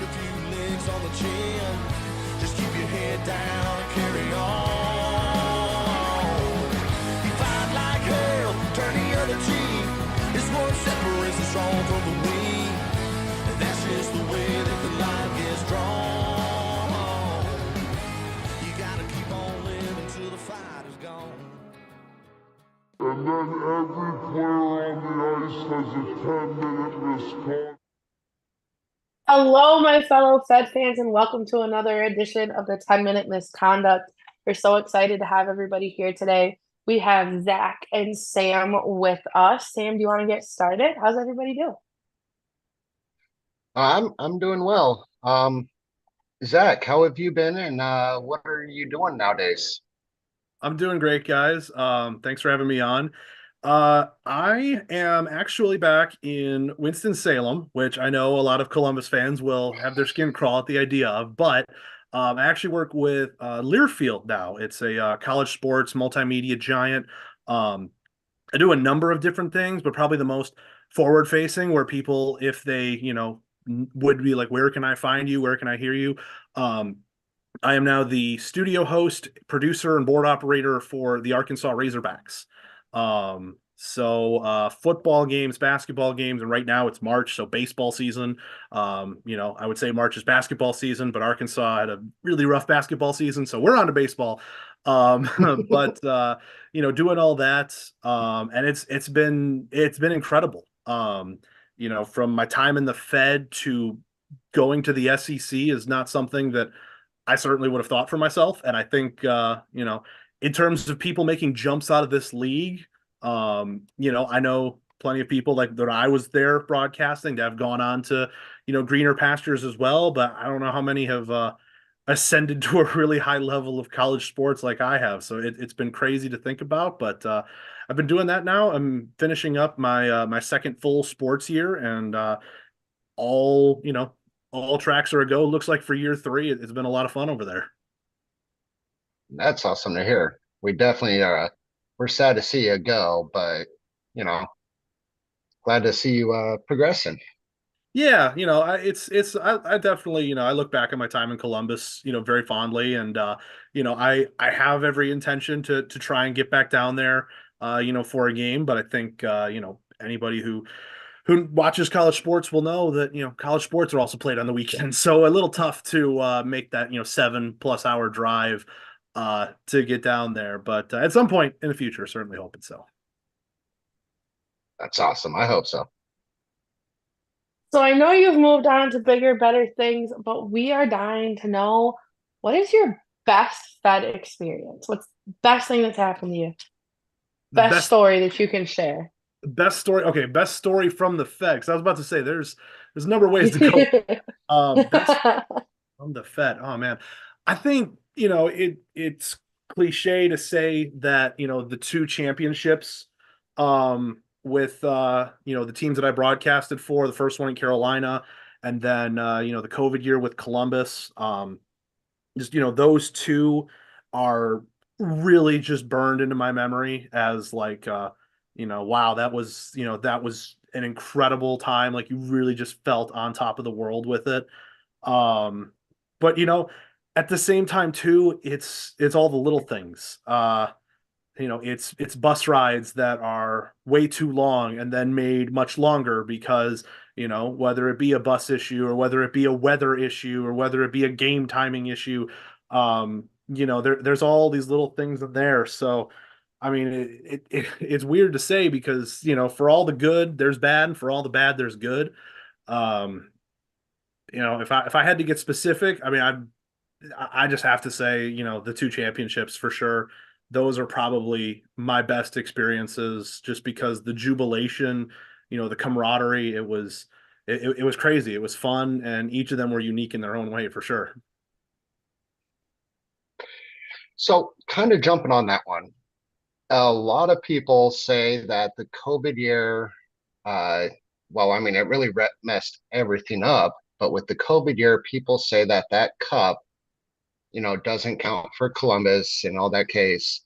a few licks on the chin. Just keep your head down and carry on. You fight like hell, turn the other cheek. It's what separates the strong from the weak. And that's just the way that the line gets drawn. You gotta keep on living till the fight is gone. And then every player on the ice has a 10-minute misconduct. Hello, my fellow Fed fans, and welcome to another edition of the 10-Minute Misconduct. We're so excited to have everybody here today. We have Zach and Sam with us. Sam, do you want to get started? How's everybody doing? I'm doing well. Zach, how have you been, and what are you doing nowadays? I'm doing great, guys. Thanks for having me on. I am actually back in Winston-Salem, which I know a lot of Columbus fans will have their skin crawl at the idea of, but I actually work with Learfield now. It's a college sports multimedia giant. I do a number of different things, but probably the most forward-facing, where people, if they, would be like, where can I find you? Where can I hear you? I am now the studio host, producer, and board operator for the Arkansas Razorbacks. Football games, basketball games, and right now it's March, so baseball season. I would say March is basketball season, but Arkansas had a really rough basketball season, so we're on to baseball. But doing all that, and it's been incredible. From my time in the Fed to going to the SEC is not something that I certainly would have thought for myself. And I think, in terms of people making jumps out of this league, I know plenty of people like that I was there broadcasting that have gone on to, greener pastures as well. But I don't know how many have ascended to a really high level of college sports like I have. So it's been crazy to think about. But I've been doing that now. I'm finishing up my second full sports year, and all tracks are a go. Looks like for year 3, it's been a lot of fun over there. That's awesome to hear. We definitely we're sad to see you go, but glad to see you progressing. Yeah, I definitely, I look back at my time in Columbus, very fondly, and I have every intention to try and get back down there, for a game. But I think anybody who watches college sports will know that college sports are also played on the weekends, so a little tough to make that 7+ hour drive to get down there. But at some point in the future, certainly hoping so. That's awesome. I hope so. So I know you've moved on to bigger, better things, but we are dying to know, what is your best Fed experience? What's the best thing that's happened to you? Best story that you can share. Best story. Okay, best story from the Fed. Because I was about to say there's a number of ways to go. Best from the Fed. Oh man, I think it's cliche to say that the 2 championships with the teams that I broadcasted for, the first one in Carolina, and then the COVID year with Columbus. Just those 2 are really just burned into my memory as like wow, that was an incredible time. Like, you really just felt on top of the world with it. But at the same time too, it's all the little things. It's bus rides that are way too long and then made much longer because, whether it be a bus issue or whether it be a weather issue or whether it be a game timing issue, there's all these little things in there. So, I mean, it's weird to say because, for all the good, there's bad, and for all the bad, there's good. If I had to get specific, I mean, I just have to say, the 2 championships for sure. Those are probably my best experiences, just because the jubilation, the camaraderie, it was crazy. It was fun, and each of them were unique in their own way for sure. So, kind of jumping on that one, a lot of people say that the COVID year, well, I mean, it really messed everything up. But with the COVID year, people say that cup, doesn't count for Columbus and all that case.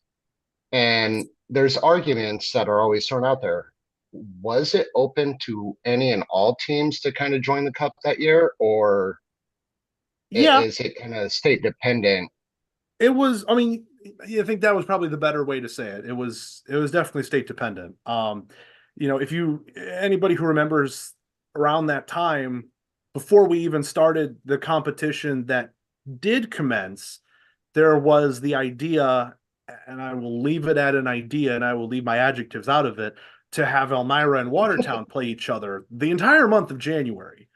And there's arguments that are always thrown out there. Was it open to any and all teams to kind of join the cup that year, or Yeah, Is it kind of state dependent? it was. I mean, I think that was probably the better way to say it. It was definitely state dependent. If you anybody who remembers around that time, before we even started the competition that did commence, there was the idea, and I will leave it at an idea, and I will leave my adjectives out of it, to have Elmira and Watertown play each other the entire month of January.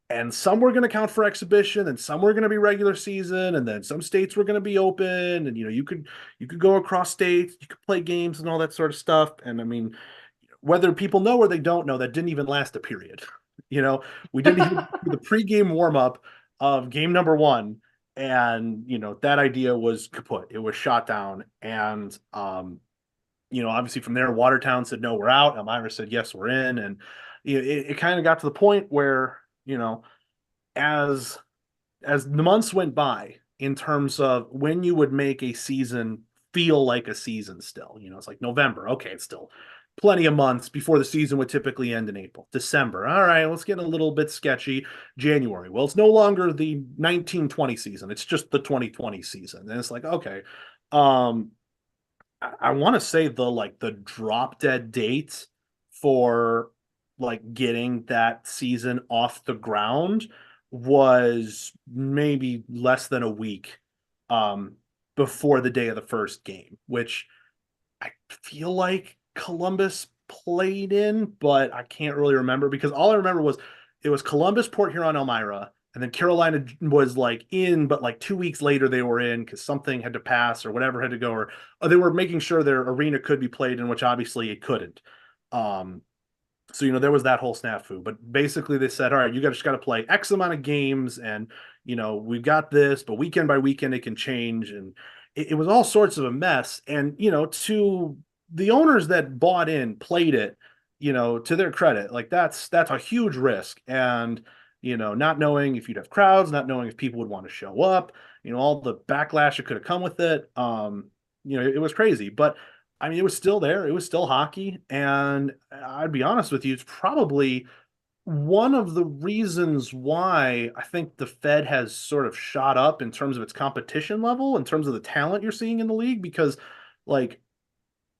And some were going to count for exhibition, and some were going to be regular season, and then some states were going to be open, and you could go across states, you could play games and all that sort of stuff. And I mean, whether people know or they don't know, that didn't even last a period. We didn't even do the pregame warm up of game number one, and that idea was kaput. It was shot down, and obviously from there, Watertown said no, we're out. Elmira said yes, we're in, and it kind of got to the point where as the months went by, in terms of when you would make a season feel like a season still. It's like November. Okay, it's still plenty of months before the season would typically end in April. December. All right, let's get a little bit sketchy. January. Well, it's no longer the 1920 season. It's just the 2020 season. And it's like, okay. I want to say the drop dead date for like getting that season off the ground was maybe less than a week um before the day of the first game, which I feel like Columbus played in, but I can't really remember because all I remember was it was Columbus, Port Huron, Elmira, and then Carolina was like in, but like 2 weeks later they were in because something had to pass or whatever had to go, or they were making sure their arena could be played in, which obviously it couldn't. Um, so there was that whole snafu, but basically they said, all right, you guys just got to play X amount of games, and we've got this, but weekend by weekend it can change, and it was all sorts of a mess. And to the owners that bought in, played it, to their credit, like that's a huge risk, and not knowing if you'd have crowds, not knowing if people would want to show up, all the backlash that could have come with it. It was crazy, but I mean, it was still there. It was still hockey. And I'd be honest with you, it's probably one of the reasons why I think the Fed has sort of shot up in terms of its competition level, in terms of the talent you're seeing in the league, because like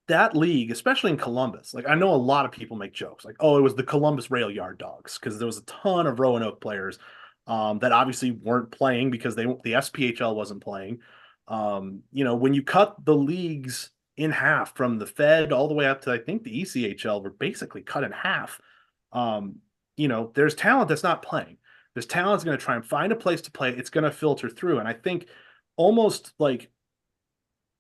that league, especially in Columbus, like I know a lot of people make jokes like, oh, it was the Columbus Rail Yard Dogs, because there was a ton of Roanoke players that obviously weren't playing because the SPHL wasn't playing. When you cut the leagues in half from the Fed all the way up to I think the ECHL were basically cut in half. Um, there's talent that's not playing. There's talent that's going to try and find a place to play. It's going to filter through, and I think almost like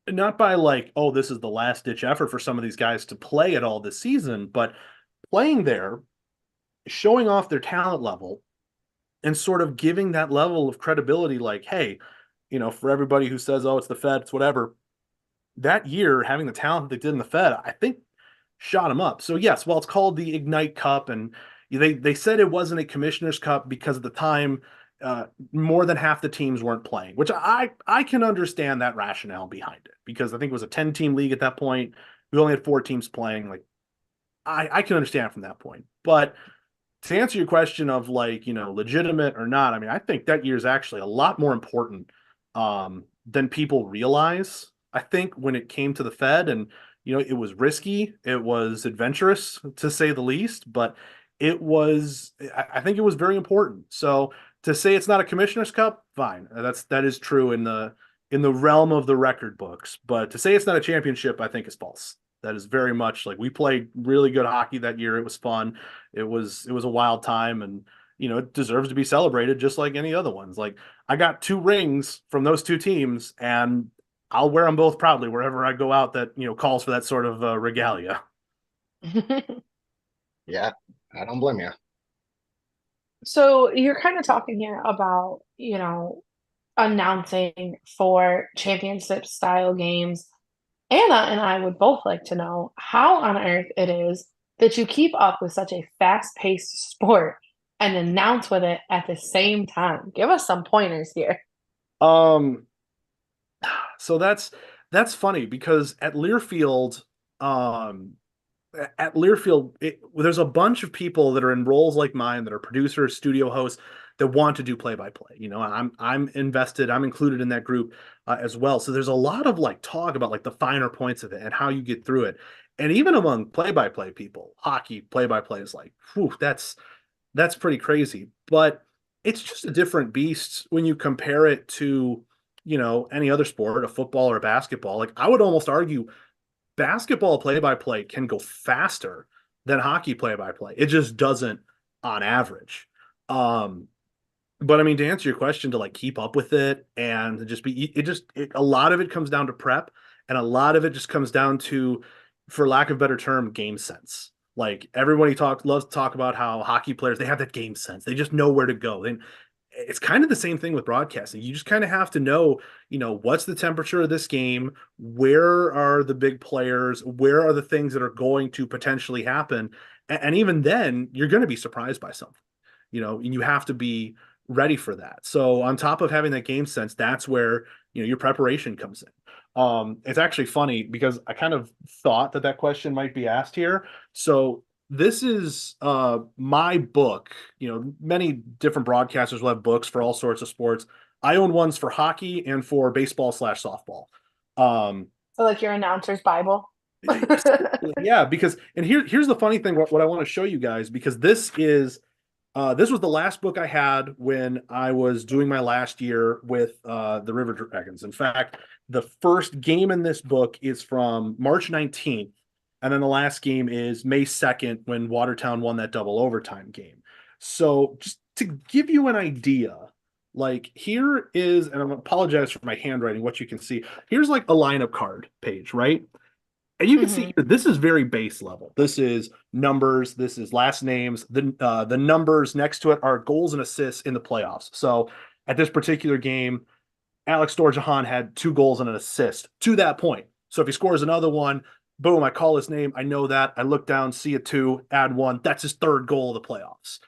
not by like, oh, this is the last ditch effort for some of these guys to play at all this season, but playing there, showing off their talent level, and sort of giving that level of credibility, like, hey, for everybody who says, oh, it's the Fed, it's whatever, that year, having the talent that they did in the Fed, I think shot them up. So yes, well, it's called the Ignite Cup, and they said it wasn't a Commissioner's Cup because at the time, more than half the teams weren't playing, which I can understand that rationale behind it, because I think it was a 10-team league at that point. We only had 4 teams playing. Like I can understand from that point, but to answer your question of like legitimate or not, I mean I think that year is actually a lot more important than people realize. I think when it came to the Fed, and it was risky, it was adventurous to say the least, but I think it was very important. So to say it's not a Commissioner's Cup, fine, that is true in the realm of the record books, but to say it's not a championship, I think is false. That is very much like we played really good hockey that year. It was fun. It was a wild time, and it deserves to be celebrated just like any other ones. Like I got 2 rings from those 2 teams, and I'll wear them both proudly wherever I go out that calls for that sort of regalia. Yeah, I don't blame you. So you're kind of talking here about, announcing for championship style games. Anna and I would both like to know how on earth it is that you keep up with such a fast-paced sport and announce with it at the same time. Give us some pointers here. Um, so that's funny because at Learfield, um, at Learfield, there's a bunch of people that are in roles like mine that are producers, studio hosts that want to do play by play. I'm invested, I'm included in that group as well. So there's a lot of like talk about like the finer points of it and how you get through it. And even among play by play people, hockey play by play is like, whew, that's pretty crazy. But it's just a different beast when you compare it to, any other sport, a football or a basketball. Like I would almost argue basketball play by play can go faster than hockey play by play. It just doesn't on average. But I mean, to answer your question, to like keep up with it and to just a lot of it comes down to prep, and a lot of it just comes down to, for lack of a better term, game sense. Like everybody loves to talk about how hockey players, they have that game sense. They just know where to go. It's kind of the same thing with broadcasting. You just kind of have to know, what's the temperature of this game? Where are the big players? Where are the things that are going to potentially happen? And even then, you're going to be surprised by something, and you have to be ready for that. So on top of having that game sense, that's where, your preparation comes in. It's actually funny because I kind of thought that question might be asked here. So this is my book. Many different broadcasters will have books for all sorts of sports. I own ones for hockey and for baseball/softball. So like your announcer's Bible. Yeah, because here's the funny thing. What I want to show you guys, because this was the last book I had when I was doing my last year with the River Dragons. In fact, the first game in this book is from March 19th. And then the last game is May 2nd when Watertown won that double overtime game. So just to give you an idea, like here is, and I apologize for my handwriting, what you can see. Here's like a lineup card page, right? And you can see here, this is very base level. This is numbers. This is last names. The numbers next to it are goals and assists in the playoffs. So at this particular game, Alex Dorjahan had 2 goals and an assist to that point. So if he scores another one, boom, I call his name. I know that. I look down, see a 2, add 1. That's his 3rd goal of the playoffs.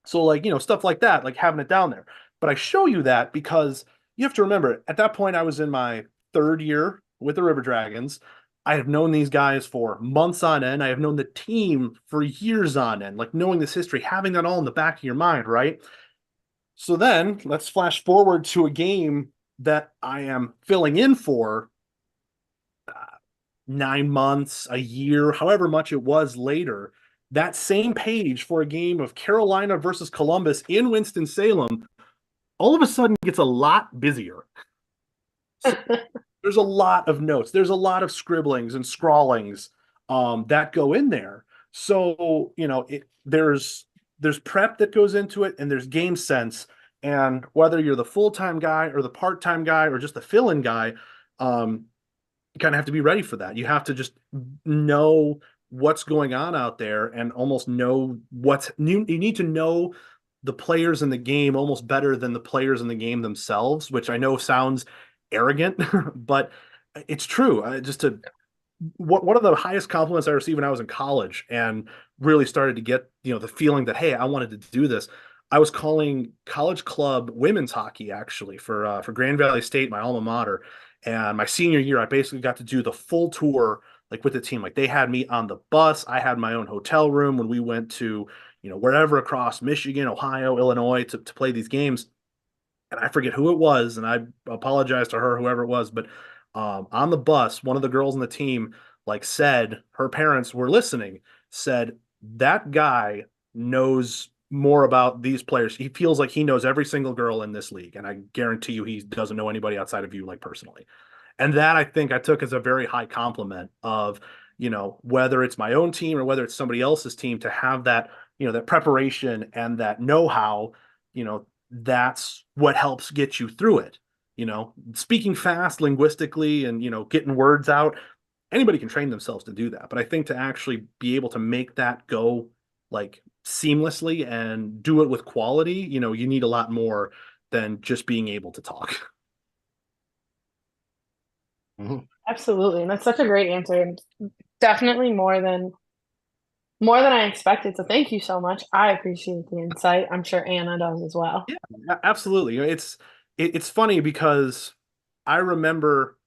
So like, stuff like that, like having it down there. But I show you that because you have to remember, at that point, I was in my 3rd year with the River Dragons. I have known these guys for months on end. I have known the team for years on end, like knowing this history, having that all in the back of your mind, right? So then let's flash forward to a game that I am filling in for 9 months, a year, however much it was later. That same page for a game of Carolina versus Columbus in Winston-Salem all of a sudden gets a lot busier. So there's a lot of notes. There's a lot of scribblings and scrawlings that go in there. So, there's prep that goes into it, and there's game sense. And whether you're the full-time guy or the part-time guy or just the fill-in guy, you kind of have to be ready for that. You have to just know what's going on out there and almost know you need to know the players in the game almost better than the players in the game themselves, which I know sounds arrogant, but it's true. One of the highest compliments I received when I was in college and really started to get, the feeling that, hey, I wanted to do this. I was calling college club women's hockey actually for Grand Valley State, my alma mater. And my senior year, I basically got to do the full tour, like with the team. Like they had me on the bus. I had my own hotel room when we went to, wherever across Michigan, Ohio, Illinois to play these games. And I forget who it was, and I apologize to her, whoever it was, but on the bus, one of the girls on the team said her parents were listening, said that guy knows more about these players. He feels like he knows every single girl in this league, and I guarantee you he doesn't know anybody outside of you personally. And that I think I took as a very high compliment of, whether it's my own team or whether it's somebody else's team, to have that, that preparation and that know-how, that's what helps get you through it. Speaking fast linguistically and, getting words out, anybody can train themselves to do that. But I think to actually be able to make that go seamlessly and do it with quality, you need a lot more than just being able to talk. Absolutely. And that's such a great answer. And definitely more than I expected. So thank you so much. I appreciate the insight. I'm sure Anna does as well. Yeah, absolutely. It's funny because I remember,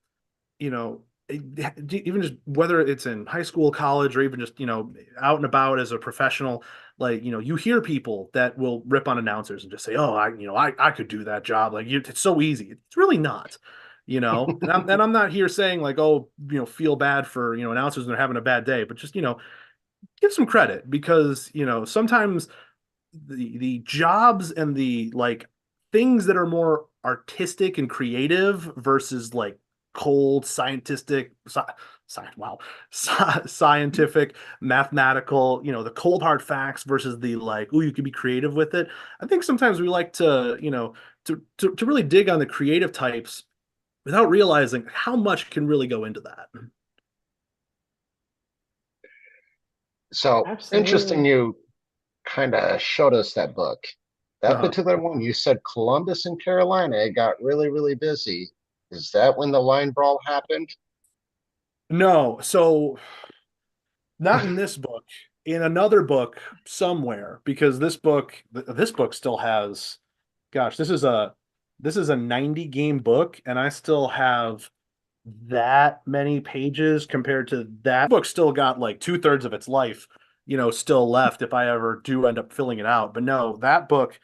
even just whether it's in high school, college, or even just, out and about as a professional, like, you hear people that will rip on announcers and just say, oh, I could do that job. Like, it's so easy. It's really not, and I'm not here saying like, oh, feel bad for, announcers when they're having a bad day, but just, give some credit because, sometimes the jobs and the like things that are more artistic and creative versus like cold scientific wow scientific mathematical, the cold hard facts versus the like, oh, you can be creative with it. I think sometimes we like to, to really dig on the creative types without realizing how much can really go into that. So interesting, Absolutely. you kind of showed us that book. That Uh-huh. particular one, you said Columbus and Carolina, it got really, really busy. Is that when the line brawl happened? No, so not in this book, in another book somewhere, because this book still has, gosh, this is a 90 game book, and I still have that many pages compared to that book still got like two-thirds of its life, still left if I ever do end up filling it out. But no, that book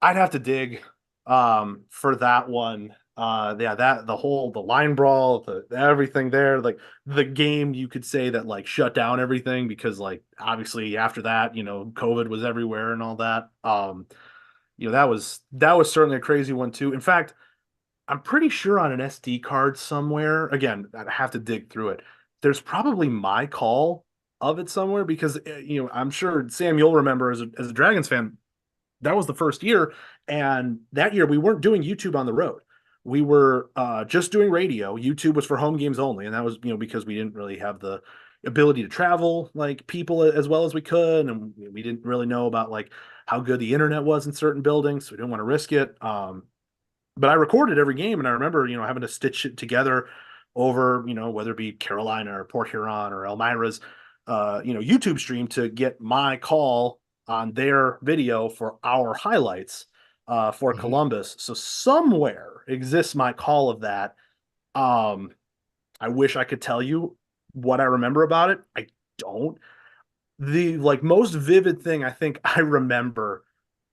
I'd have to dig for that one. Yeah, that the line brawl, the everything there, like the game you could say that like shut down everything because like obviously after that, COVID was everywhere and all that. That was certainly a crazy one too. In fact, I'm pretty sure on an SD card somewhere, again, I'd have to dig through it. There's probably my call of it somewhere because I'm sure Sam, you'll remember as a Dragons fan, that was the first year, and that year we weren't doing YouTube on the road. We were just doing radio. YouTube was for home games only, and that was because we didn't really have the ability to travel like people as well as we could, and we didn't really know about like how good the internet was in certain buildings, so we didn't want to risk it. But I recorded every game, and I remember having to stitch it together over whether it be Carolina or Port Huron or Elmira's YouTube stream to get my call on their video for our highlights for Mhm. Columbus. So somewhere exists my call of that. Um, I wish I could tell you what I remember about it. I don't. The like most vivid thing I think I remember,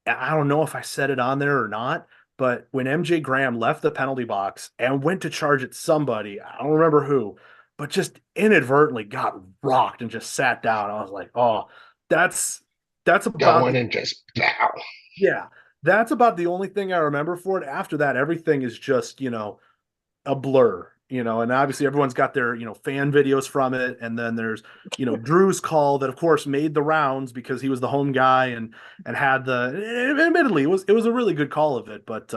I don't know if I said it on there or not, but when MJ Graham left the penalty box and went to charge at somebody, I don't remember who, but just inadvertently got rocked and just sat down. I was like, oh, that's that's about Going the and just pow. yeah, that's about the only thing I remember for it. After that, everything is just, a blur, and obviously everyone's got their, fan videos from it. And then there's, Drew's call that of course made the rounds because he was the home guy and had admittedly it was a really good call of it. But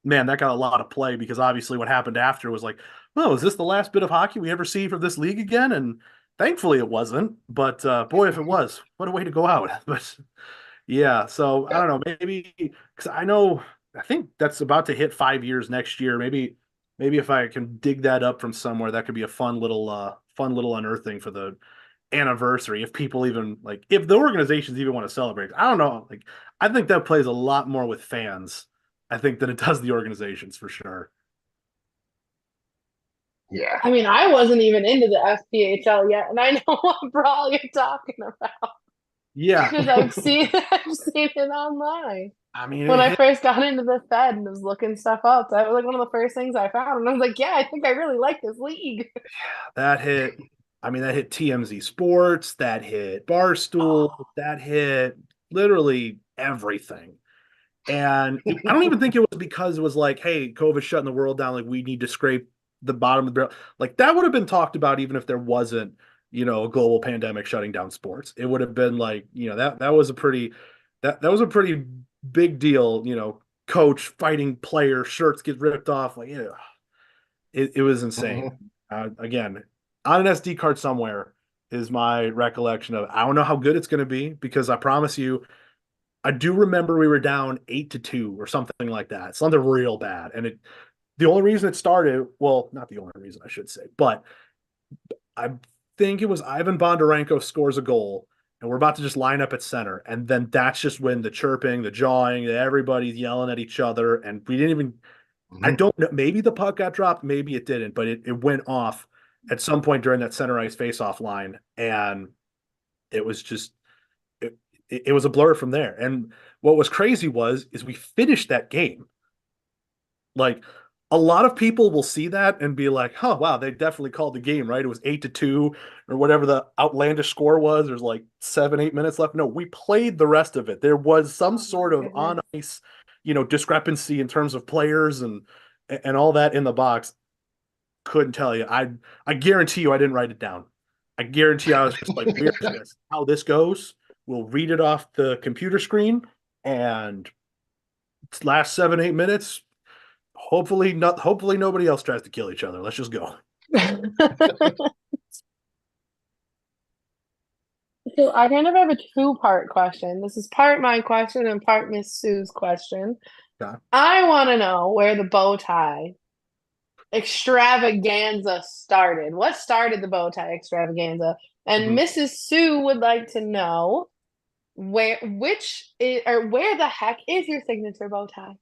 man, that got a lot of play because obviously what happened after was like, oh, is this the last bit of hockey we ever see from this league again? And thankfully it wasn't. But boy, if it was, what a way to go out. But yeah, so I Yep. don't know, maybe because I think that's about to hit 5 years next year. Maybe if I can dig that up from somewhere, that could be a fun little unearthing for the anniversary. If people even like, if the organizations even want to celebrate, I don't know. Like, I think that plays a lot more with fans, I think, than it does the organizations for sure. Yeah. I mean, I wasn't even into the FPHL yet, and I know what brawl you're talking about Yeah, because I've seen I've seen it online. I mean, When it I hit first got into the Fed and was looking stuff up, that was like one of the first things I found, and I was like, "Yeah, I think I really like this league." that hit. I mean, that hit TMZ Sports, that hit Barstool, Oh, that hit literally everything. And I don't even think it was because it was like, hey, COVID's shutting the world down. Like, we need to scrape the bottom of the barrel. Like, that would have been talked about even if there wasn't, a global pandemic shutting down sports. It would have been like, that was a pretty big deal. Coach fighting player, shirts get ripped off. Like, yeah, it was insane. Mhm. Again, on an SD card somewhere is my recollection of. I don't know how good it's going to be because I promise you, I do remember we were down 8-2 or something like that. Something real bad. And the only reason it started, well, not the only reason I should say, but I think it was Ivan Bondarenko scores a goal and we're about to just line up at center. And then that's just when the chirping, the jawing, everybody's yelling at each other. And we didn't even I Mhm. don't know. Maybe the puck got dropped, maybe it didn't, but it went off at some point during that center ice faceoff line, and it was just it, it was a blur from there. And what was crazy is we finished that game. Like a lot of people will see that and be like, "Oh wow, they definitely called the game, right? It was 8-2 or whatever the outlandish score was. There's like 7, 8 minutes left." No, we played the rest of it. There was some Oh my sort of on goodness. ice, discrepancy in terms of players and all that in the box. Couldn't tell you. I guarantee you I didn't write it down. I guarantee I was just like, we're just gonna see how this goes. We'll read it off the computer screen and last 7, 8 minutes. Hopefully nobody else tries to kill each other. Let's just go. So I kind of have a two-part question. This is part my question and part Miss Sue's question. Okay. I want to know where the bow tie extravaganza started. What started the bow tie extravaganza? And Mhm. Mrs. Sue would like to know where the heck is your signature bow tie?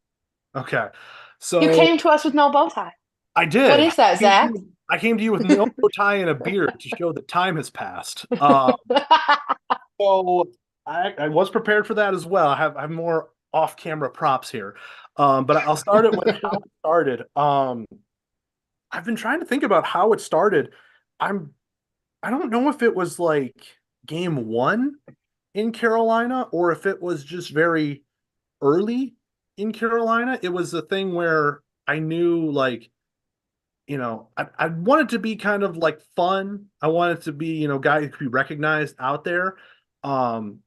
Okay. You So came to us with no bow tie. I What did. is that, Zach? I came to you with no tie and a beard to show that time has passed. So I was prepared for that as well. I have more off-camera props here. But I'll start it with how it started. I've been trying to think about how it started. I'm I don't know if it was like game one in Carolina or if it was just very early in Carolina. It was a thing where I knew like, I wanted to be kind of like fun. I wanted to be, guy who could be recognized out there. Um,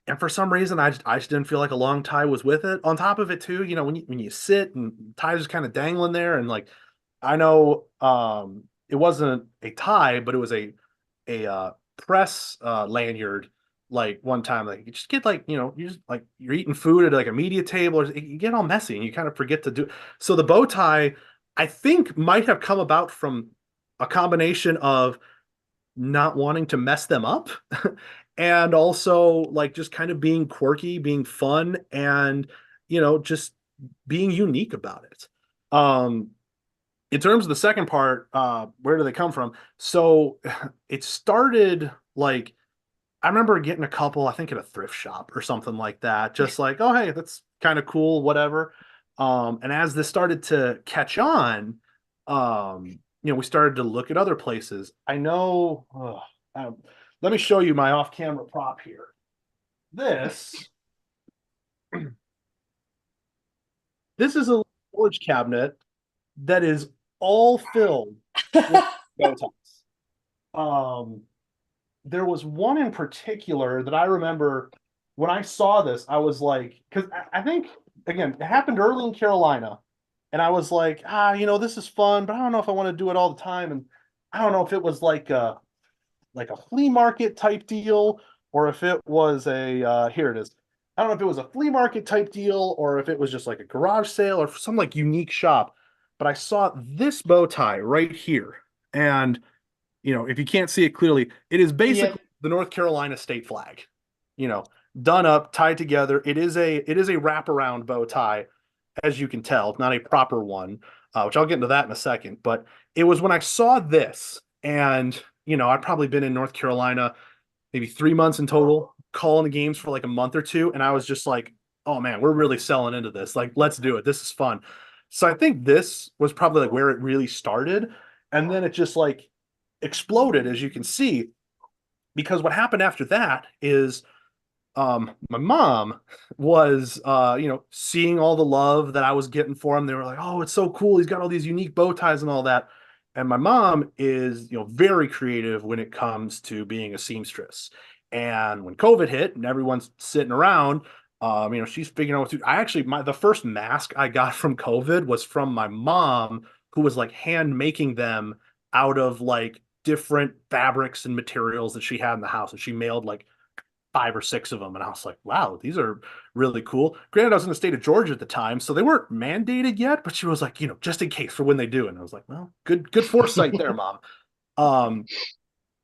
and for some reason, I just didn't feel like a long tie was with it. On top of it, too, when you sit and ties just kind of dangling there, and like I know it wasn't a tie, but it was a press lanyard. Like one time, like you just get like you just like you're eating food at like a media table, or you get all messy and you kind of forget to do. So the bow tie, I think, might have come about from a combination of not wanting to mess them up and also like just kind of being quirky, being fun, and just being unique about it. In terms of the second part, where do they come from? So it started like I remember getting a couple, I think at a thrift shop or something like that, just like, oh hey, that's kind of cool, whatever. And as this started to catch on, we started to look at other places. I know. Um, Let me show you my off-camera prop here. This this is a storage cabinet that is all filled with bow ties. Um, there was one in particular that I remember when I saw this, I was like, because I think again, it happened early in Carolina, and I was like, this is fun, but I don't know if I want to do it all the time, and I don't know if it was like a flea market type deal, or if it was here it is. I don't know if it was a flea market type deal or if it was just like a garage sale or some like unique shop. But I saw this bow tie right here. And if you can't see it clearly, it is Yep. basically the North Carolina state flag. You know, done up, tied together. It is a wraparound bow tie, as you can tell, not a proper one, which I'll get into that in a second. But it was when I saw this, and I'd probably been in North Carolina maybe 3 months in total, calling the games for like a month or two, and I was just like, oh man, we're really selling into this. Like, let's do it. This is fun. So I think this was probably like where it really started, and then it just like exploded, as you can see, because what happened after that is my mom was seeing all the love that I was getting for him. They were like, oh, it's so cool, he's got all these unique bow ties and all that. And my mom is very creative when it comes to being a seamstress. And when COVID hit and everyone's sitting around, she's figuring out what to. I actually, the first mask I got from COVID was from my mom, who was like hand making them out of like different fabrics and materials that she had in the house, and she mailed like 5 or 6 of them, and I was like, wow, these are really cool. Granted, I was in the state of Georgia at the time, so they weren't mandated yet, but she was like, just in case for when they do. And I was like, well, good foresight there, mom. Um,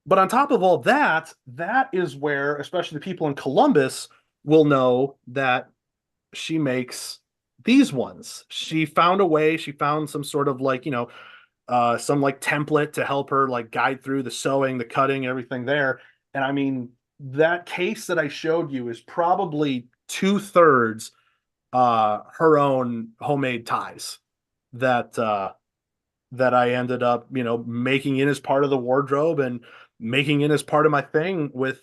but on top of all that, that is where, especially the people in Columbus will know that she makes these ones. She found a way. She found some sort of like, some like template to help her like guide through the sewing, the cutting, everything there. And I mean, that case that I showed you is probably 2/3 her own homemade ties that that I ended up, making in as part of the wardrobe and making in as part of my thing with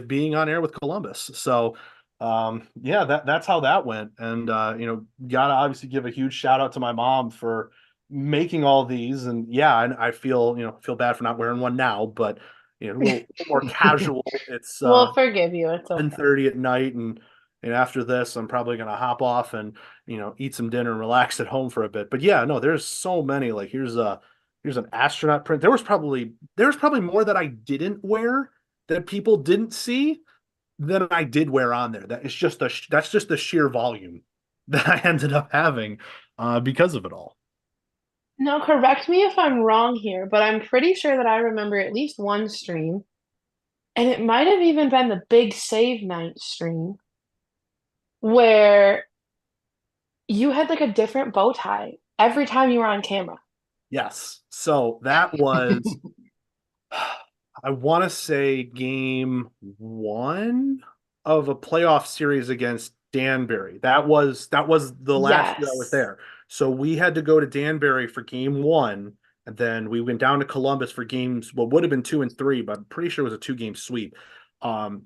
being on air with Columbus. So yeah, that's how that went. And gotta obviously give a huge shout out to my mom for making all these. And yeah, I feel bad for not wearing one now, but a little more casual. It's We'll forgive you. It's okay. 10:30 at night, and after this I'm probably gonna hop off and eat some dinner and relax at home for a bit. But yeah, no, there's so many. Like here's an astronaut print. There was probably more that I didn't wear that people didn't see than I did wear on there. That's just the sheer volume that I ended up having because of it all. Now, correct me if I'm wrong here, but I'm pretty sure that I remember at least one stream, and it might have even been the Big Save Night stream, where you had like a different bow tie every time you were on camera. Yes. So that was I want to say game one of a playoff series against Danbury. That was the last year I was Yes. there. So we had to go to Danbury for game one, and then we went down to Columbus for games, what would have been 2 and 3, but I'm pretty sure it was a 2-game sweep. Um,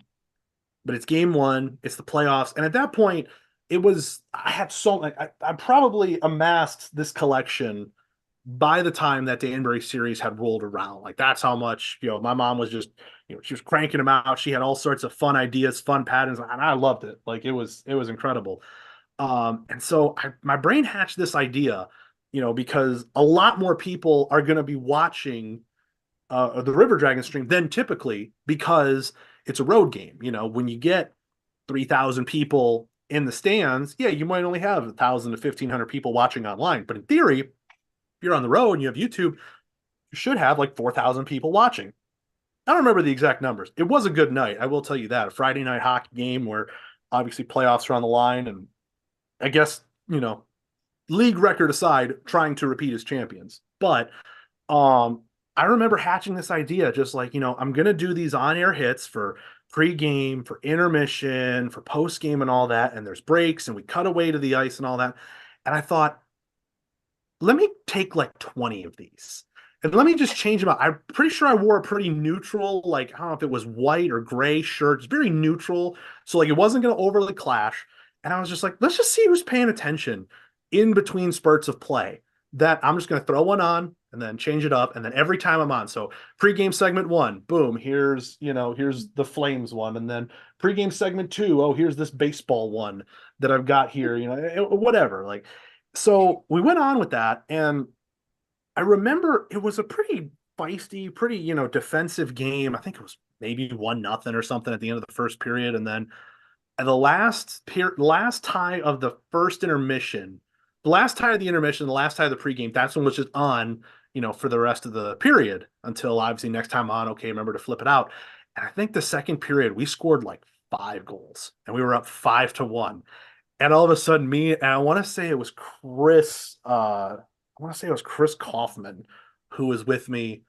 but it's game one, it's the playoffs, and at that point, I had so like I probably amassed this collection by the time that Danbury series had rolled around. Like that's how much, my mom was just, she was cranking them out. She had all sorts of fun ideas, fun patterns, and I loved it. Like it was incredible. And so my brain hatched this idea, because a lot more people are going to be watching the River Dragon stream than typically because it's a road game. When you get 3,000 people in the stands, yeah, you might only have 1,000 to 1,500 people watching online. But in theory, if you're on the road and you have YouTube, you should have like 4,000 people watching. I don't remember the exact numbers. It was a good night. I will tell you that. A Friday night hockey game where obviously playoffs are on the line. And I guess, league record aside, trying to repeat as champions. But um, I remember hatching this idea just like, I'm going to do these on air hits for pre-game, for intermission, for post-game and all that. And there's breaks and we cut away to the ice and all that. And I thought, let me take like 20 of these and let me just change them out. I'm pretty sure I wore a pretty neutral, like, I don't know if it was white or gray shirt. It's very neutral. So like it wasn't going to overly clash. And I was just like, let's just see who's paying attention in between spurts of play. That I'm just going to throw one on and then change it up. And then every time I'm on. So pregame segment 1, boom, here's the Flames one. And then pregame segment 2, oh, here's this baseball one that I've got here, whatever. Like, so we went on with that, and I remember it was a pretty feisty, pretty, defensive game. I think it was maybe 1-0 or something at the end of the first period. And then at the last tie of the first intermission, the last tie of the intermission, the last tie of the pregame, that's when was just on, for the rest of the period until obviously next time on, okay, remember to flip it out. And I think the second period, we scored like 5 goals and we were up 5-1. And all of a sudden, and I want to say it was Chris Kaufman who was with me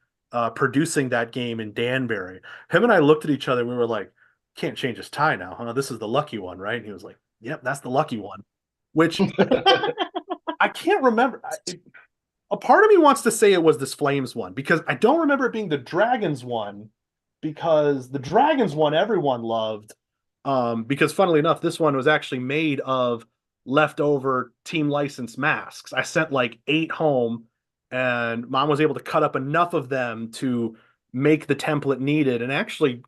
producing that game in Danbury. Him and I looked at each other. We were like, can't change his tie now, huh? This is the lucky one, right? And he was like, yep, that's the lucky one, which I can't remember. A part of me wants to say it was this Flames one because I don't remember it being the Dragons one because the Dragons one everyone loved. Because funnily enough, this one was actually made of leftover team license masks. I sent like 8 home, and mom was able to cut up enough of them to make the template needed and actually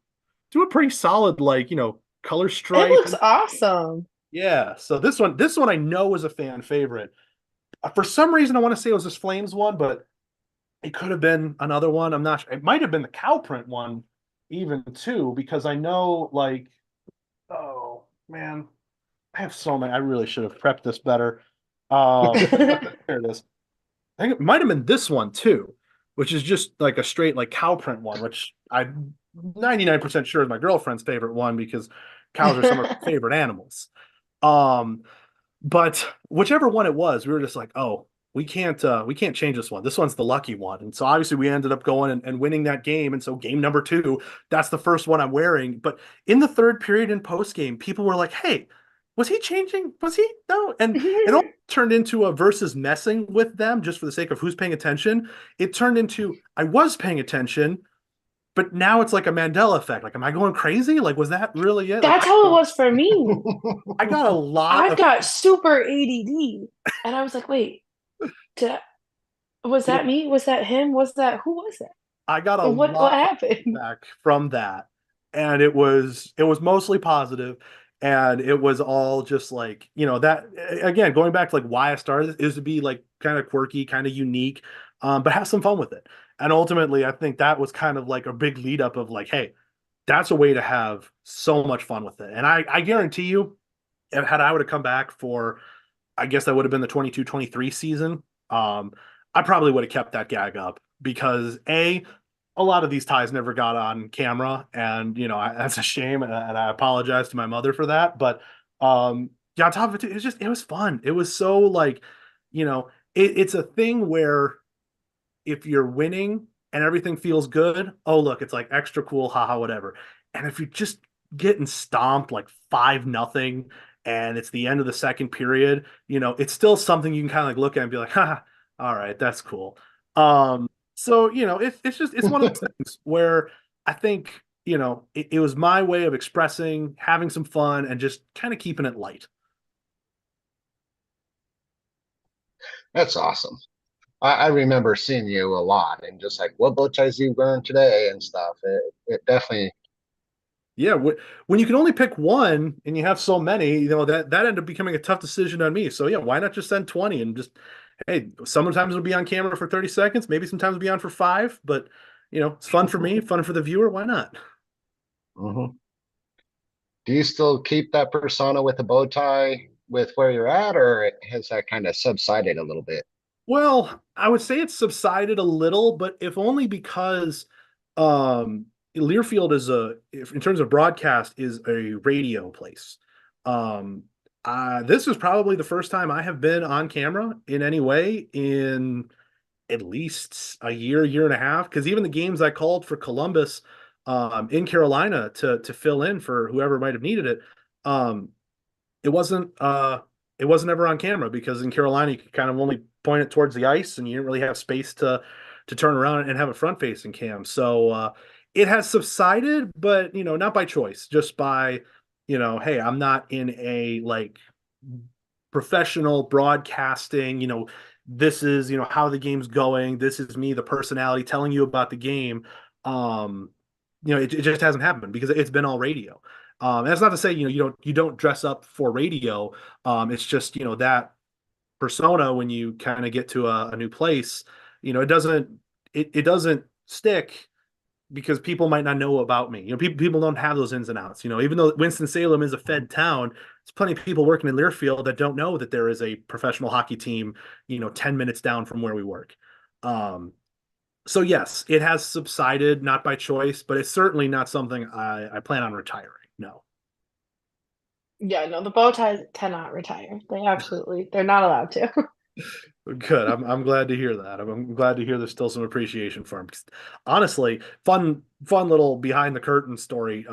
do a pretty solid, like, color stripe. It looks awesome. Yeah. So this one I know is a fan favorite. For some reason, I want to say it was this Flames one, but it could have been another one. I'm not sure. It might have been the cow print one even too, because I know like, oh man, I have so many. I really should have prepped this better. Here it is. I think it might have been this one too, which is just like a straight like cow print one, which I'm 99% sure is my girlfriend's favorite one because cows are some of her favorite animals. But whichever one it was, we were just like, oh, we can't change this one. This one's the lucky one. And so obviously we ended up going and winning that game. And so game number two, that's the first one I'm wearing. But in the third period and post game, people were like, hey, was he changing? Was he? No. And it all turned into a versus messing with them just for the sake of who's paying attention. It turned into I was paying attention, but now it's like a Mandela effect. Like, am I going crazy? Like, was that really it? Like, That's how it was for me. I got a lot I've of got super ADD. And I was like, wait, did was that me? Was that him? Was that who was that? I got a What lot of happened? feedback from that, and it was mostly positive, and it was all just like that again going back to like why I started is to be like kind of quirky, kind of unique, but have some fun with it. And ultimately, I think that was kind of like a big lead up of like, hey, that's a way to have so much fun with it. And I guarantee you, had I would have come back for, I guess that would have been the 22-23 season. I probably would have kept that gag up because a lot of these ties never got on camera, and that's a shame, and I apologize to my mother for that. But yeah, on top of it, it was fun. It was so like, it's a thing where if you're winning and everything feels good, oh look, it's like extra cool, haha, whatever. And if you're just getting stomped like 5-0 and it's the end of the second period, it's still something you can kind of like look at and be like, haha, all right, that's cool. So it's one of those things where I think, it was my way of expressing, having some fun, and just kind of keeping it light. That's awesome. I remember seeing you a lot and just like, what bow ties you wearing today and stuff. It definitely, Yeah, when you can only pick one and you have so many, that ended up becoming a tough decision on me. So yeah, why not just send 20 and just, hey, sometimes it'll be on camera for 30 seconds, maybe sometimes it'll be on for 5, but it's fun for me, fun for the viewer, why not? mhm. Do you still keep that persona with a bow tie with where you're at, or has that kind of subsided a little bit? Well, I would say it's subsided a little, but if only because um Learfield in terms of broadcast, is a radio place. Um this is probably the first time I have been on camera in any way in at least a year and a half. Because even the games I called for Columbus in Carolina to fill in for whoever might have needed it, um, it wasn't it wasn't ever on camera because in Carolina you could kind of only point it towards the ice and you didn't really have space to turn around and have a front facing cam. So it has subsided, but not by choice, just by hey, I'm not in a like professional broadcasting, this is how the game's going, this is me, the personality telling you about the game. um it just hasn't happened because it's been all radio. And that's not to say you don't dress up for radio. It's just that persona when you kind of get to a new place, it doesn't stick because people might not know about me. People don't have those ins and outs. Even though Winston-Salem is a Fed town, there's plenty of people working in Learfield that don't know that there is a professional hockey team 10 minutes down from where we work. So yes, it has subsided, not by choice, but it's certainly not something I plan on retiring. No. Yeah, no, the bow ties cannot retire. They're not allowed to. Good. I'm glad to hear that. I'm glad to hear there's still some appreciation for him. 'Cause honestly, fun little behind the curtain story.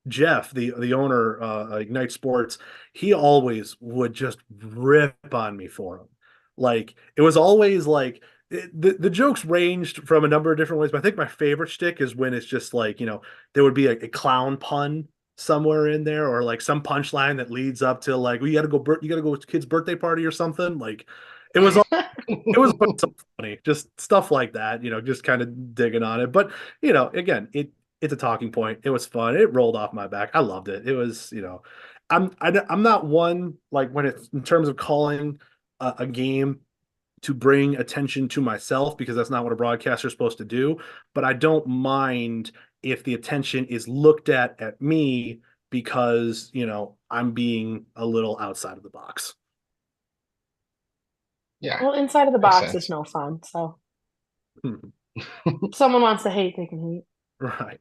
Jeff, the owner, Ignite Sports, he always would just rip on me for him. Like it was always like the jokes ranged from a number of different ways, but I think my favorite shtick is when it's just like there would be a clown pun somewhere in there, or like some punchline that leads up to like, well, you got to go to kid's birthday party or something. Like it was it was so funny, just stuff like that. Just kind of digging on it, but again, it's a talking point. It was fun. It rolled off my back. I loved it. It was, I'm not one like when it's in terms of calling a game to bring attention to myself because that's not what a broadcaster is supposed to do. But I don't mind if the attention is looked at me because I'm being a little outside of the box. Yeah, Well, inside of the makes box is sense. no fun. So Hmm. if someone wants to hate, they can hate. Right.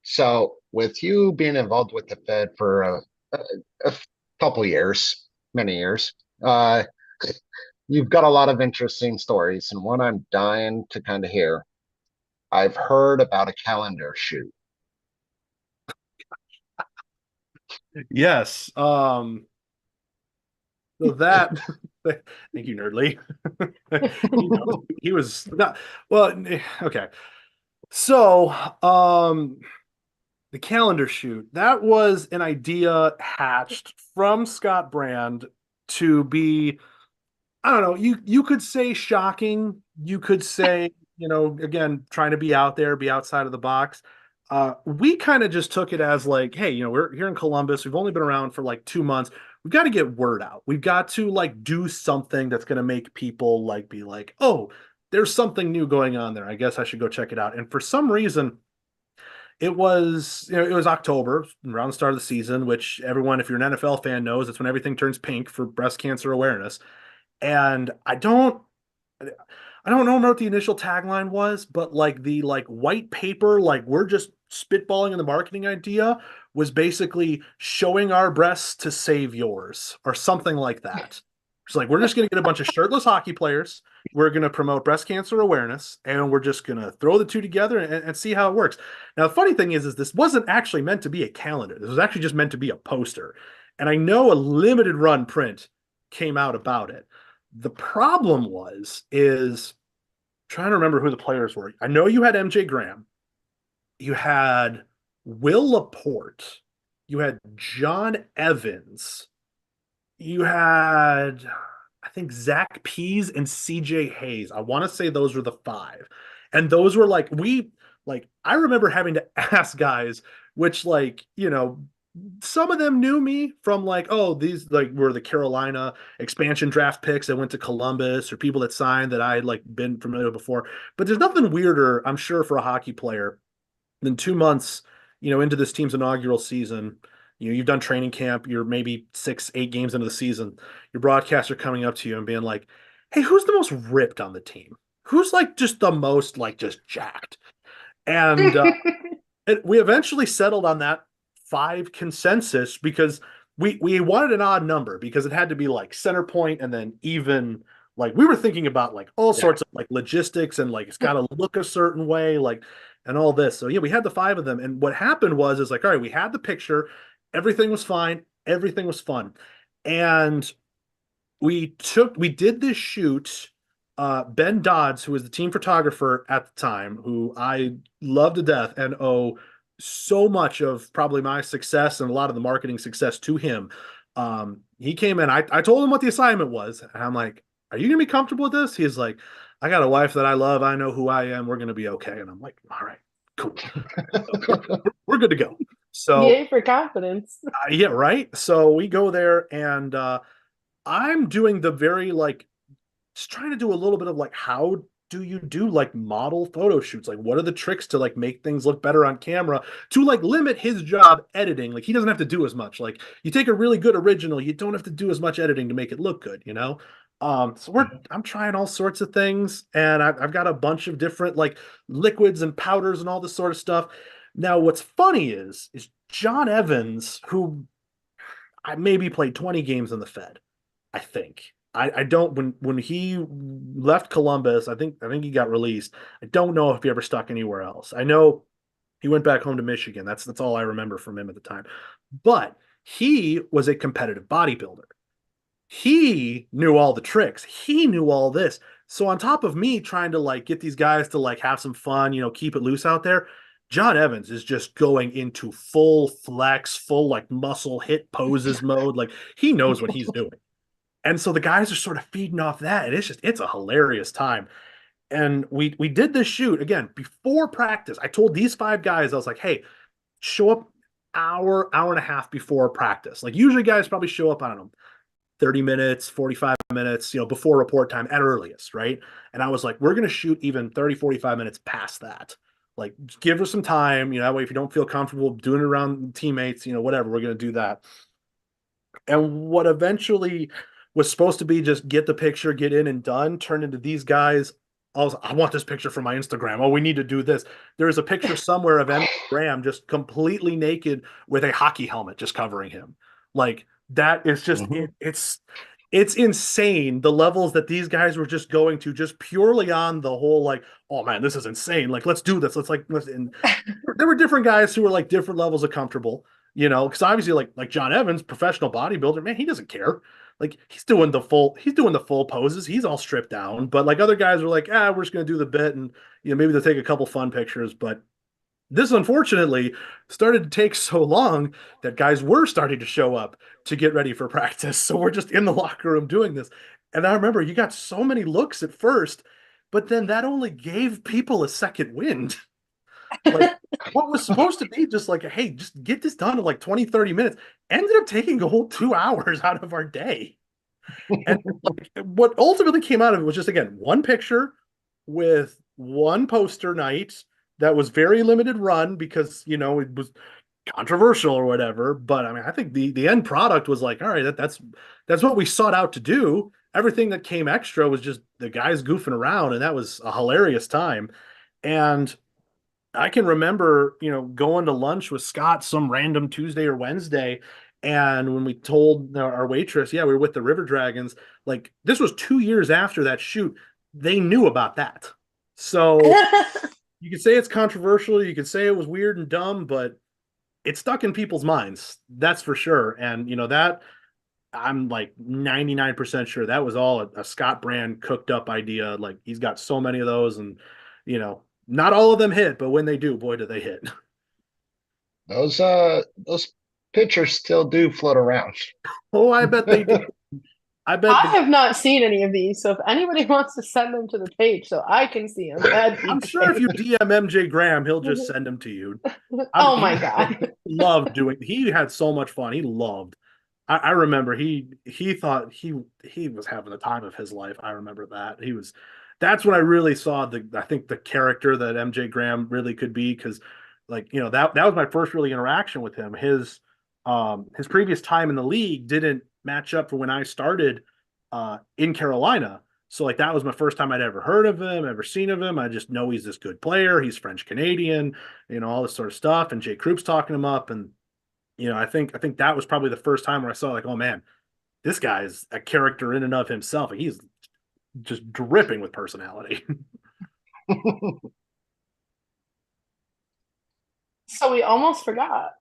So, with you being involved with the Fed for a couple years, many years. Uh, you've got a lot of interesting stories, and one I'm dying to kind of hear. I've heard about a calendar shoot. Yes. So that thank you, Nerdly. He knows he was not well, okay. So, the calendar shoot, that was an idea hatched from Scott Brand to be, I don't know, you could say shocking, you could say, again, trying to be out there, be outside of the box. We kind of just took it as like, hey, we're here in Columbus. We've only been around for like 2 months. We've got to get word out. We've got to like do something that's going to make people like be like, oh, there's something new going on there. I guess I should go check it out. And for some reason, it was October, around the start of the season, which everyone, if you're an NFL fan, knows it's when everything turns pink for breast cancer awareness. And I don't know what the initial tagline was, but like the like white paper, like we're just spitballing in the marketing idea was basically showing our breasts to save yours or something like that. It's like we're just going to get a bunch of shirtless hockey players. We're going to promote breast cancer awareness, and we're just going to throw the two together and see how it works. Now, the funny thing is this wasn't actually meant to be a calendar. This was actually just meant to be a poster. And I know a limited run print came out about it. The problem is trying to remember who the players were. I know you had MJ Graham, you had Will Laporte, you had John Evans, you had I think Zach Pease and CJ Hayes. I want to say those were the five. And those were like I remember having to ask guys, which some of them knew me from like, oh, these like were the Carolina expansion draft picks that went to Columbus or people that signed that I had like been familiar with before. But there's nothing weirder, I'm sure, for a hockey player than 2 months, into this team's inaugural season. You've done training camp, you're maybe 6, 8 games into the season. Your broadcaster coming up to you and being like, hey, who's the most ripped on the team? Who's like just the most like just jacked? And we eventually settled on that 5 consensus because we wanted an odd number because it had to be like center point and then even like we were thinking about like all sorts of like logistics and like it's got to look a certain way like and all this. So yeah, we had the 5 of them. And what happened was like, all right, we had the picture, everything was fine, everything was fun. And we did this shoot. Ben Dodds, who was the team photographer at the time, who I love to death and owe so much of probably my success and a lot of the marketing success to him. He came in, I told him what the assignment was, and I'm like, are you gonna be comfortable with this? He's like, I got a wife that I love, I know who I am, we're gonna be okay. And I'm like, all right, cool. We're good to go. So yay for confidence. yeah, right. So we go there and I'm doing the very like just trying to do a little bit of like how do you do like model photo shoots, like what are the tricks to like make things look better on camera to like limit his job editing. Like he doesn't have to do as much. Like you take a really good original, you don't have to do as much editing to make it look good, so I'm trying all sorts of things, and I've got a bunch of different like liquids and powders and all this sort of stuff. Now what's funny is John Evans, who I maybe played 20 games in the Fed, I think. I don't when he left Columbus, I think he got released. I don't know if he ever stuck anywhere else. I know he went back home to Michigan. That's all I remember from him at the time. But he was a competitive bodybuilder. He knew all the tricks. He knew all this. So on top of me trying to like get these guys to like have some fun, keep it loose out there, John Evans is just going into full flex, full like muscle hit poses mode. Like he knows what he's doing. And so the guys are sort of feeding off that. And it's a hilarious time. And we did this shoot again before practice. I told these 5 guys, I was like, hey, show up hour and a half before practice. Like usually guys probably show up, I don't know, 30 minutes, 45 minutes, before report time at earliest, right? And I was like, we're going to shoot even 30, 45 minutes past that. Like give us some time, that way if you don't feel comfortable doing it around teammates, whatever, we're going to do that. And what eventually was supposed to be just get the picture, get in and done, turned into these guys. I want this picture for my Instagram. Oh, we need to do this. There's a picture somewhere of M. Graham just completely naked with a hockey helmet just covering him. Like that is just Mhm. it's insane the levels that these guys were just going to just purely on the whole like, oh man, this is insane. Like let's do this. Let's and there were different guys who were like different levels of comfortable, because obviously like John Evans, professional bodybuilder, man, he doesn't care. Like he's doing the full poses. He's all stripped down. But like other guys were like, we're just gonna do the bit and maybe they'll take a couple fun pictures. But this unfortunately started to take so long that guys were starting to show up to get ready for practice. So we're just in the locker room doing this. And I remember you got so many looks at first, but then that only gave people a second wind. Like what was supposed to be just like, hey, just get this done in like 20, 30 minutes ended up taking a whole 2 hours out of our day. And like, what ultimately came out of it was just, again, one picture with one poster night that was very limited run because, it was controversial or whatever. But I mean, I think the end product was like, all right, that's what we sought out to do. Everything that came extra was just the guys goofing around, and that was a hilarious time. And I can remember, going to lunch with Scott some random Tuesday or Wednesday. And when we told our waitress, we were with the River Dragons, like this was 2 years after that shoot, they knew about that. So you could say it's controversial, you could say it was weird and dumb, but it stuck in people's minds. That's for sure. And, that I'm like 99% sure that was all a Scott Brand cooked up idea. Like he's got so many of those and, not all of them hit, but when they do, boy, do they hit. Those pictures still do float around. Oh, I bet they do. I bet I have not seen any of these, so if anybody wants to send them to the page so I can see them, that'd be I'm sure if you great. DM MJ Graham, he'll just send them to you. Oh my God. Loved doing. He had so much fun. He loved. I remember he thought he was having the time of his life. I remember that he was. That's when I really saw I think the character that MJ Graham really could be, because like that was my first really interaction with him. His previous time in the league didn't match up for when I started in Carolina. So like that was my first time I'd ever heard of him, ever seen of him. I just know he's this good player. He's French Canadian, all this sort of stuff. And Jay Kroup's talking him up, and I think that was probably the first time where I saw like, oh man, this guy's a character in and of himself. He's just dripping with personality. So we almost forgot.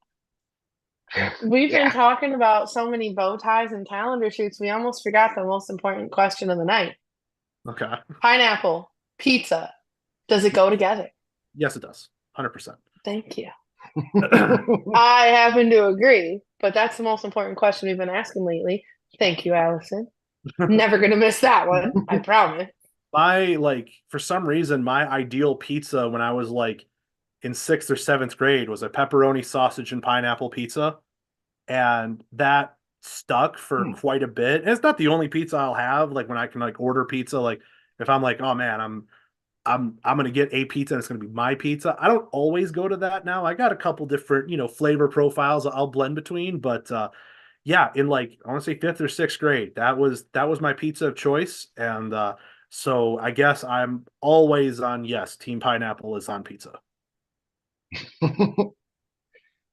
We've been Yeah. talking about so many bow ties and calendar shoots. We almost forgot the most important question of the night. Okay. Pineapple, pizza. Does it go together? Yes, it does. 100%. Thank you. I happen to agree, but that's the most important question we've been asking lately. Thank you, Allison. Never gonna miss that one. I promise. For some reason, my ideal pizza when I was like in 6th or 7th grade was a pepperoni, sausage, and pineapple pizza. And that stuck for quite a bit. And it's not the only pizza I'll have. Like when I can like order pizza, like if I'm like, oh man, I'm gonna get a pizza and it's gonna be my pizza. I don't always go to that now. I got a couple different, flavor profiles I'll blend between, but in like I want to say 5th or 6th grade, that was my pizza of choice. And so I guess I'm always on yes, Team Pineapple is on pizza.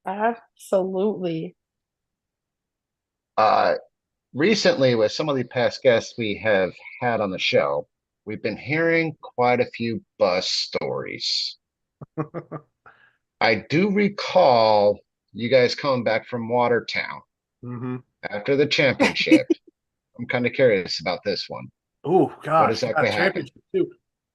Absolutely. Recently, with some of the past guests we have had on the show, we've been hearing quite a few bus stories. I do recall you guys coming back from Watertown after the championship. I'm kind of curious about this one. Oh gosh, What exactly happened? Too.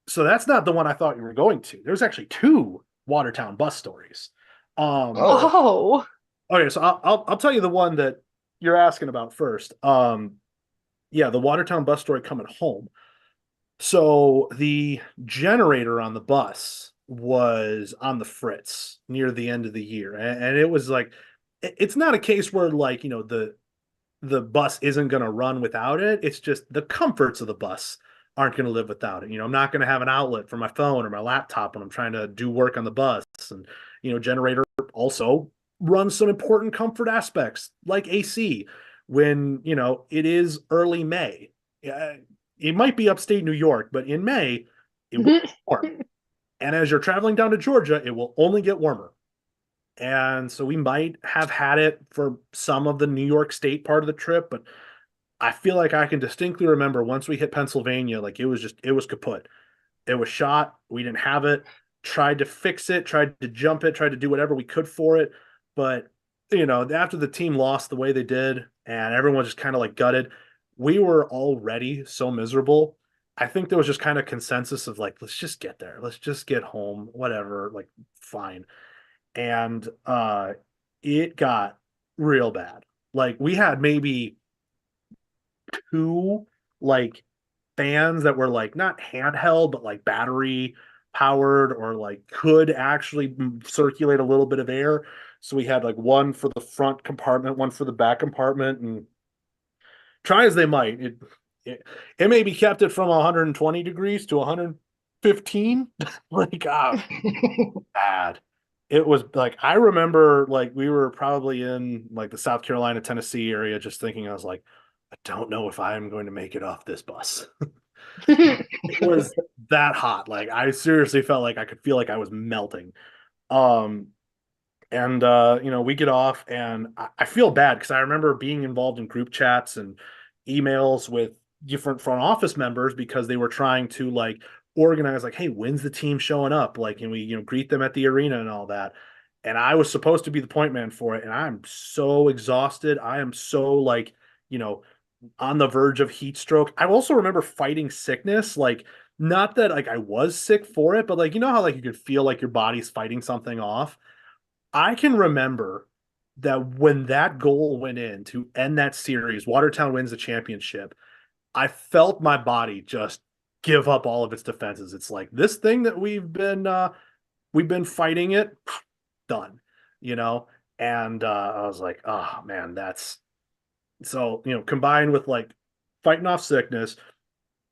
So that's not the one I thought you were going to. There's actually 2 Watertown bus stories. Oh. Okay, so I'll tell you the one that you're asking about first. The Watertown bus story coming home. So the generator on the bus was on the fritz near the end of the year, and it was like it's not a case where like the bus isn't going to run without it. It's just the comforts of the bus aren't going to live without it. I'm not going to have an outlet for my phone or my laptop when I'm trying to do work on the bus. And, generator also runs some important comfort aspects like AC when, it is early May. It might be upstate New York, but in May, it will be warm. And as you're traveling down to Georgia, it will only get warmer. And so we might have had it for some of the New York State part of the trip, but I feel like I can distinctly remember once we hit Pennsylvania, like it was kaput. It was shot. We didn't have it. Tried to fix it, tried to jump it, tried to do whatever we could for it. But, after the team lost the way they did and everyone just kind of like gutted, we were already so miserable. I think there was just kind of consensus of like, let's just get there. Let's just get home, whatever, like fine. And it got real bad. Like we had maybe two like fans that were like not handheld but like battery powered or like could actually circulate a little bit of air. So we had like one for the front compartment, one for the back compartment, and try as they might, it maybe kept it from 120 degrees to 115. Like bad. It was like I remember like we were probably in like the South Carolina, Tennessee area just thinking I was like, I don't know if I'm going to make it off this bus. It was that hot. Like I seriously felt like I could feel like I was melting. Um and we get off and I feel bad because I remember being involved in group chats and emails with different front office members because they were trying to like organize like, hey, when's the team showing up? Like, can we, greet them at the arena and all that? And I was supposed to be the point man for it. And I'm so exhausted. I am so like, you know, on the verge of heat stroke. I also remember fighting sickness, like not that like I was sick for it, but like how like you could feel like your body's fighting something off. I can remember that when that goal went in to end that series, Watertown wins the championship. I felt my body just give up all of its defenses. It's like this thing that we've been fighting it, done, you know. And I was like, oh man, that's so combined with like fighting off sickness,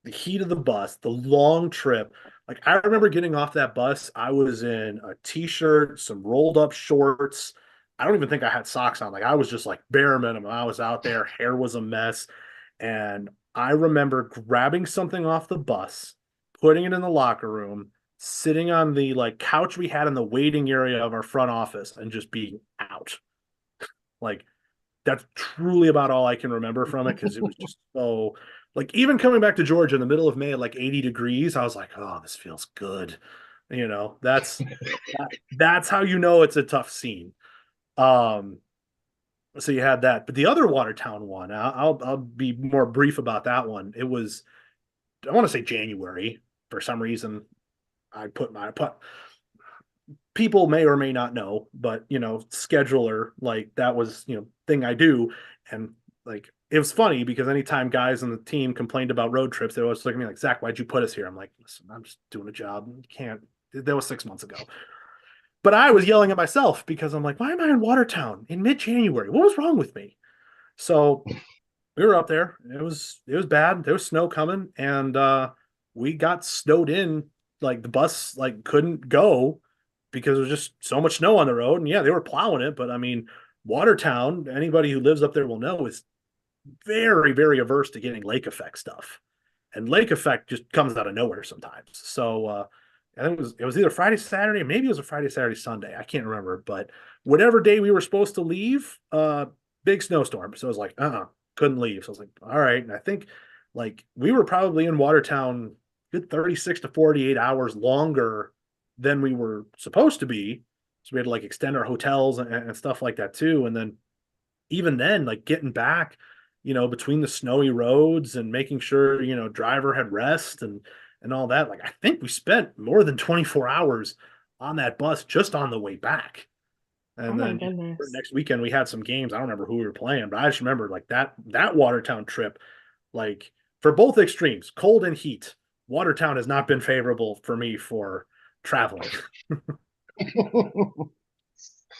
the heat of the bus, the long trip. Like I remember getting off that bus, I was in a t-shirt, some rolled up shorts. I don't even think I had socks on. Like I was just like bare minimum. I was out there, hair was a mess. And I remember grabbing something off the bus, putting it in the locker room, sitting on the like couch we had in the waiting area of our front office and just being out. Like that's truly about all I can remember from it because it was just so like even coming back to Georgia in the middle of May at like 80 degrees, I was like, oh, this feels good. That's how it's a tough scene. Um, so you had that, but the other Watertown one, I'll be more brief about that one. It was I want to say January for some reason. I put people may or may not know, but scheduler, like that was, thing I do. And like it was funny because anytime guys on the team complained about road trips, they always look at me like, Zach, why'd you put us here? I'm like, listen, I'm just doing a job. You can't, that was 6 months ago. But I was yelling at myself because I'm like, why am I in Watertown in mid-January? What was wrong with me? So we were up there. It was bad. There was snow coming, and we got snowed in. Like the bus like couldn't go because there was just so much snow on the road. And yeah, they were plowing it, but I mean, Watertown, anybody who lives up there will know is very, very averse to getting lake effect stuff. And lake effect just comes out of nowhere sometimes. So I think it was either Friday, Saturday, maybe it was a Friday, Saturday, Sunday. I can't remember, but whatever day we were supposed to leave, big snowstorm. So I was like, couldn't leave. So I was like, all right. And I think like we were probably in Watertown good 36 to 48 hours longer than we were supposed to be. So we had to like extend our hotels and stuff like that too. And then even then, like getting back, between the snowy roads and making sure, driver had rest and all that. Like I think we spent more than 24 hours on that bus just on the way back. Oh And my then goodness. next weekend we had some games. I don't remember who we were playing, but I just remember like that Watertown trip, like for both extremes, cold and heat. Watertown has not been favorable for me for traveling.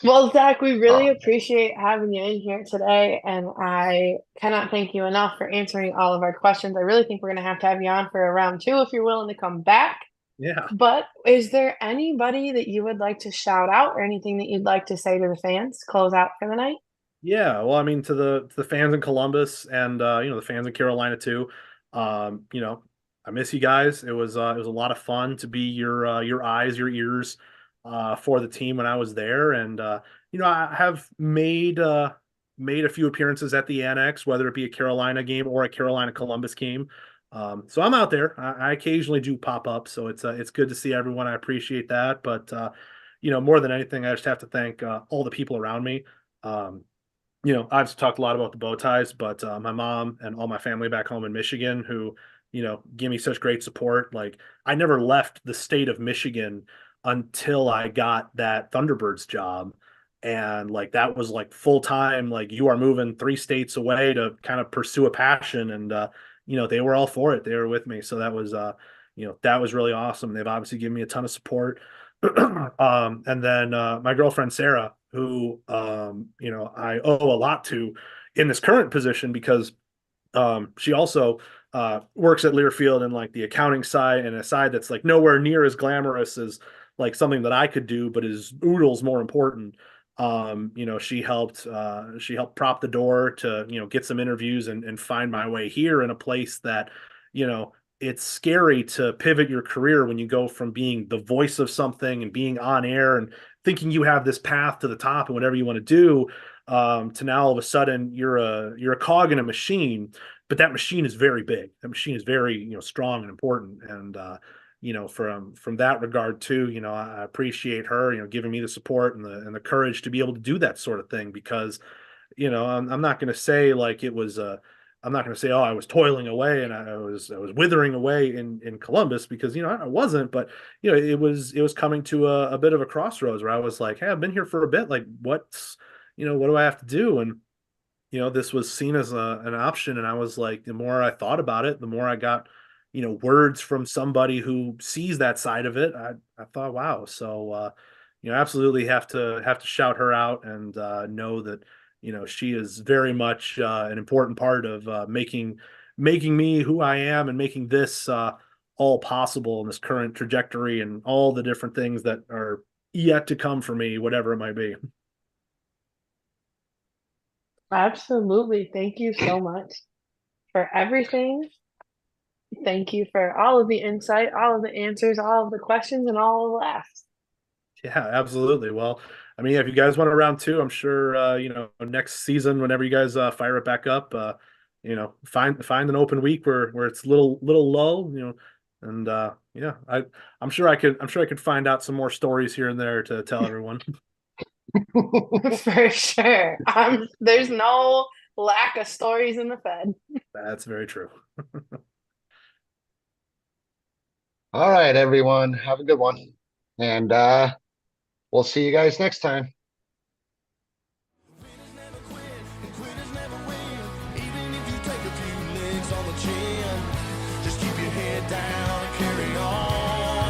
Well, Zach, we really Um, appreciate having you in here today, and I cannot thank you enough for answering all of our questions. I really think we're going to have you on for a round two if you're willing to come back. Yeah. But is there anybody that you would like to shout out or anything that you'd like to say to the fans? Close out for the night? Yeah, well, I mean, to the fans in Columbus and the fans in Carolina too. I miss you guys. It was a lot of fun to be your eyes, your ears, for the team when I was there. And, I have made a few appearances at the Annex, whether it be a Carolina game or a Carolina Columbus game. So I'm out there. I occasionally do pop up. So it's good to see everyone. I appreciate that. But, more than anything, I just have to thank all the people around me. Um, I've talked a lot about the bow ties, but my mom and all my family back home in Michigan who, give me such great support. Like I never left the state of Michigan until I got that Thunderbirds job. And like that was like full time, like you are moving 3 states away to kind of pursue a passion. And they were all for it. They were with me. So that was really awesome. They've obviously given me a ton of support. And then my girlfriend Sarah, who I owe a lot to in this current position because she also works at Learfield in like the accounting side and a side that's like nowhere near as glamorous as like something that I could do, but is oodles more important. She helped prop the door to get some interviews and find my way here in a place that you know it's scary to pivot your career when you go from being the voice of something and being on air and thinking you have this path to the top and whatever you want to do, to now all of a sudden you're a cog in a machine, but that machine is very big. That machine is very strong and important. And from that regard too, I appreciate her giving me the support and the courage to be able to do that sort of thing because I'm not going to say like it was I'm not going to say, oh, I was toiling away and I was withering away in Columbus because I wasn't, but it was coming to a bit of a crossroads where I was like, hey, I've been here for a bit, like what do I have to do? And this was seen as an option, and I was like, the more I thought about it, the more I got words from somebody who sees that side of it. I thought, wow, so absolutely have to shout her out and know that she is very much an important part of making me who I am and making this all possible in this current trajectory and all the different things that are yet to come for me, whatever it might be. Absolutely. Thank you so much for everything. Thank you for all of the insight, all of the answers, all of the questions, and all of the laughs. Yeah, absolutely. Well, I mean, yeah, if you guys want a round two, I'm sure next season, whenever you guys fire it back up, find an open week where it's little low, and yeah, I'm sure I could find out some more stories here and there to tell everyone. For sure. There's no lack of stories in the Fed. That's very true. All right, everyone. Have a good one. And we'll see you guys next time. Winners never quit and quitters never win. Even if you take a few licks on the chin, just keep your head down and carry on.